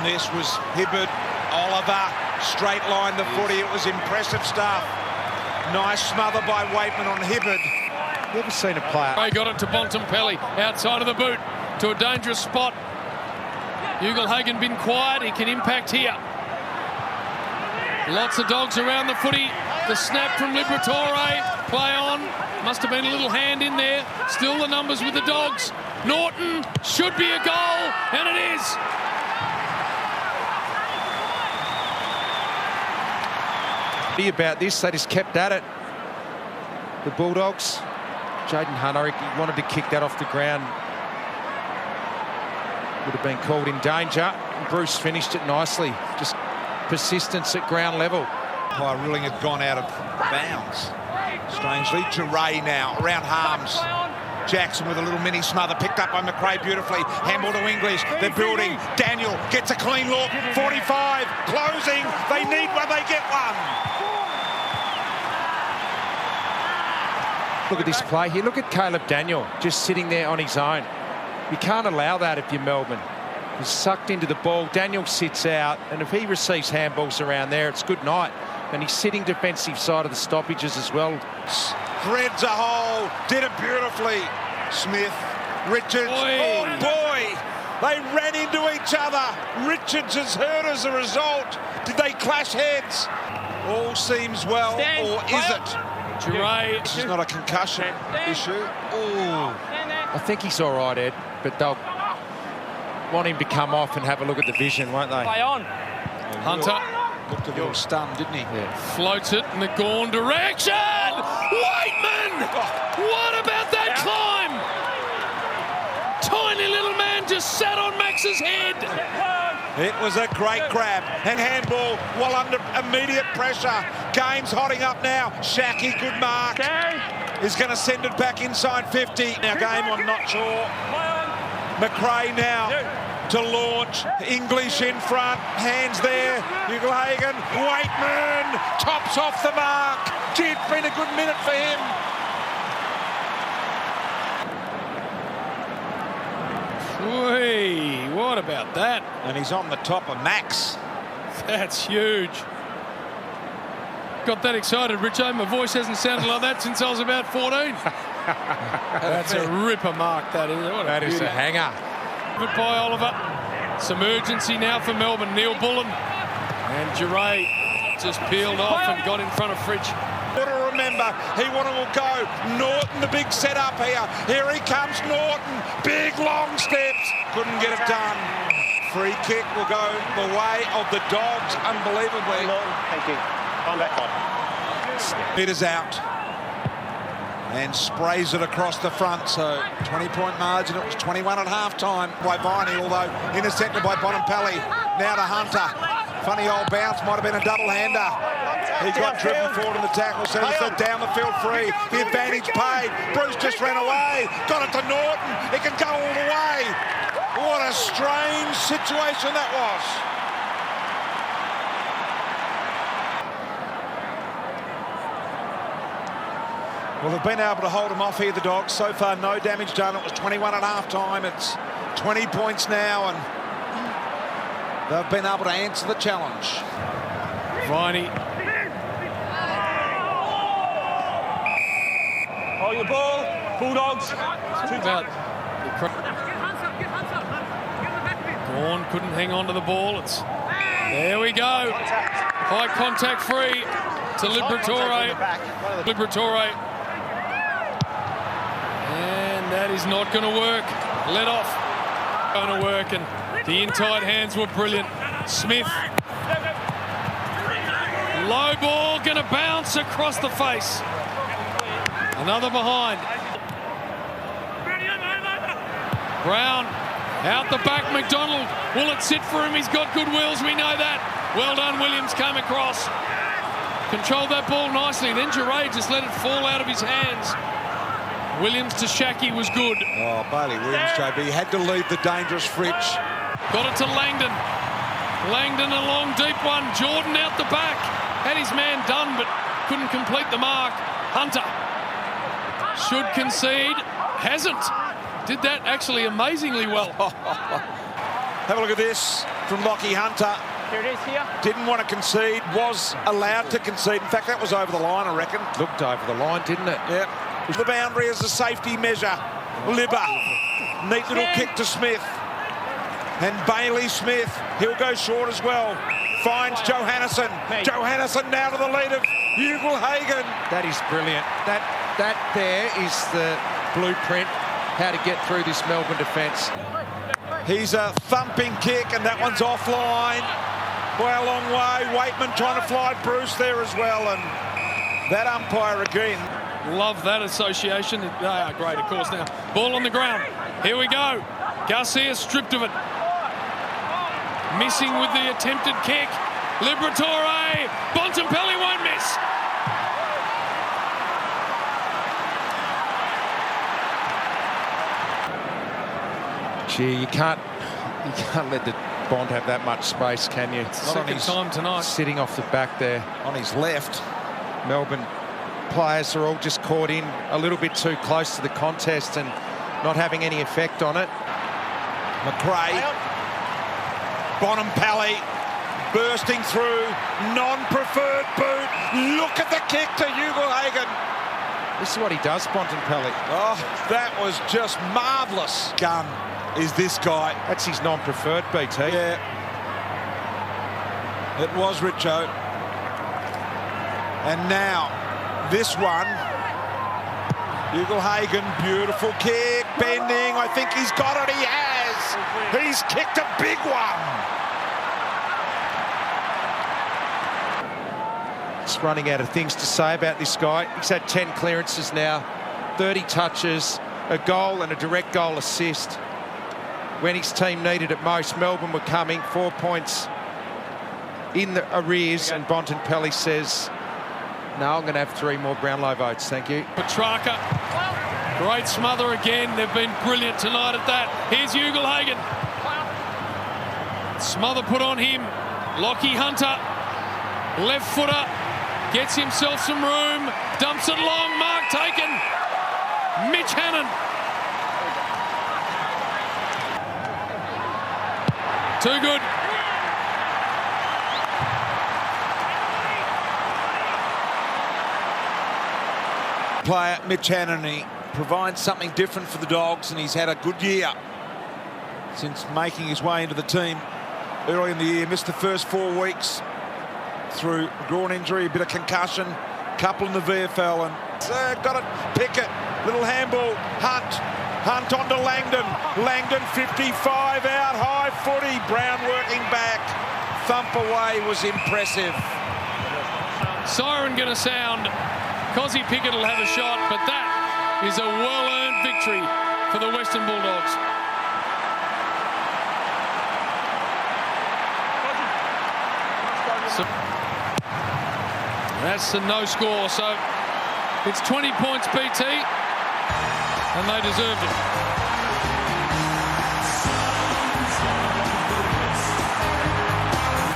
on this was Hibberd. Oliver straight line the footy. It was impressive stuff. Nice smother by Waitman on Hibberd. Never seen a player. He got it to Bontempelli outside of the boot to a dangerous spot. Ugle-Hagan been quiet. He can impact here. Lots of dogs around the footy. The snap from Liberatore. Play on. Must have been a little hand in there. Still the numbers with the Dogs. Norton should be a goal, and it is. About this, they just kept at it. The Bulldogs. Jaden Hunter, he wanted to kick that off the ground. Would have been called in danger. And Bruce finished it nicely. Just persistence at ground level. High ruling had gone out of bounds. Strangely, Duray now around Harms. Jackson with a little mini smother, picked up by McRae beautifully. Handball to English. They're building. Daniel gets a clean look. 45, closing. They need one, they get one. Look at this play here. Look at Caleb Daniel just sitting there on his own. You can't allow that if you're Melbourne. He's sucked into the ball. Daniel sits out, and if he receives handballs around there, it's good night. And he's sitting defensive side of the stoppages as well. Threads a hole, did it beautifully. Smith, Richards, oh boy, they ran into each other. Richards is hurt as a result. Did they clash heads? All seems well, or is it? Duray. This is not a concussion issue. Ooh. I think he's all right, Ed, but they'll want him to come off and have a look at the vision, won't they? Play on. Hunter. Looked a little stunned, didn't he? Yeah. Floats it in the Gawn direction. Waitman! What about that climb? Tiny little man just sat on Max's head. It was a great grab and handball while under immediate pressure. Game's hotting up now. Shacky, good mark. Is going to send it back inside 50. Now game, I'm not sure. McRae now to launch. English in front. Hands there. Ugle-Hagan. Waitman tops off the mark. Gee, it's been a good minute for him. Whee, what about that? And he's on the top of Max. That's huge. Got that excited, Richo. My voice hasn't sounded like that since I was about 14. That's a ripper mark, that is. That is a hanger. Good by Oliver. Some urgency now for Melbourne. Neil Bullen. And Duray just peeled off and got in front of Fridge. Want to remember, he wanted to go. Norton, the big setup here. Here he comes, Norton. Big, long steps. Couldn't get it done. Free kick will go the way of the Dogs, unbelievably. Thank you. On back on. Meters out. And sprays it across the front. So 20-point margin. It was 21 at half-time by Viney, although intercepted by Bontempelli. Now to Hunter. Funny old bounce, might have been a double-hander. He got driven forward in the tackle, so it's down the field free. The advantage paid. Bruce just ran away. Got it to Norton. It can go all the way. What a strange situation that was. Well, they've been able to hold them off here, the Dogs. So far, no damage done. It was 21 at half-time. It's 20 points now, and they've been able to answer the challenge. Viney. Hold your ball. Bulldogs. About Gawn couldn't hang on to the ball. There we go. High contact free to Liberatore. Liberatore. And that is not going to work. Let off. Going to work, and the in-tight hands were brilliant. Smith. Low ball, going to bounce across the face. Another behind. Brown out the back. McDonald. Will it sit for him? He's got good wheels. We know that. Well done, Williams. Came across. Controlled that ball nicely. Then Duray just let it fall out of his hands. Williams to Shacky was good. Oh, Bailey Williams, JB, had to leave the dangerous Fridge. Got it to Langdon. Langdon a long, deep one. Jordan out the back. Had his man done, but couldn't complete the mark. Hunter should concede. Hasn't. Did that actually amazingly well. Have a look at this. from Lockie Hunter. Here it is here. Didn't want to concede, was allowed to concede. In fact, that was over the line, I reckon. Looked over the line, didn't it? Yep. The boundary as a safety measure. Libba. Neat little kick to Smith. And Bailey Smith, he'll go short as well. Finds Johannesson. Johannesson now to the lead of Ugle-Hagan. That is brilliant. That there is the blueprint how to get through this Melbourne defence. He's a thumping kick, and that one's offline by a long way. Waitman trying to fly Bruce there as well, and that umpire again. Love that association. They are great, of course. Now, ball on the ground. Here we go. Garcia stripped of it. Missing with the attempted kick. Liberatore. Bontempelli won't miss. Gee, you can't let the Bond have that much space, can you? Second time tonight. Sitting off the back there. On his left. Melbourne Players are all just caught in a little bit too close to the contest and not having any effect on it. McRae. Bontempelli bursting through. Non-preferred boot. Look at the kick to Ugle-Hagan. This is what he does, Bontempelli. Oh, that was just marvellous. Gun is this guy. That's his non-preferred, BT. Yeah. It was Richo. And now, this one. Ugle-Hagan, beautiful kick, bending. I think he's got it, he has. He's kicked a big one. Just running out of things to say about this guy. He's had 10 clearances now, 30 touches, a goal and a direct goal assist. When his team needed it most, Melbourne were coming 4 points in the arrears, and Bontempelli says, no, I'm going to have 3 more Brownlow votes, thank you. Petrarca, great smother again. They've been brilliant tonight at that. Here's Ugle-Hagan. Smother put on him. Lockie Hunter, left footer, gets himself some room, dumps it long, mark taken. Mitch Hannon. Too good. Player Mitch Hannon, he provides something different for the Dogs, and he's had a good year since making his way into the team early in the year. Missed the first 4 weeks through groin injury, a bit of concussion, couple in the VFL, and got it. Pickett, little handball. Hunt onto Langdon. Langdon 55 out, high footy. Brown working back. Thump away was impressive. Siren going to sound. Cozzy Pickett will have a shot, but that is a well-earned victory for the Western Bulldogs. So that's the no score, so it's 20 points BT, and they deserved it.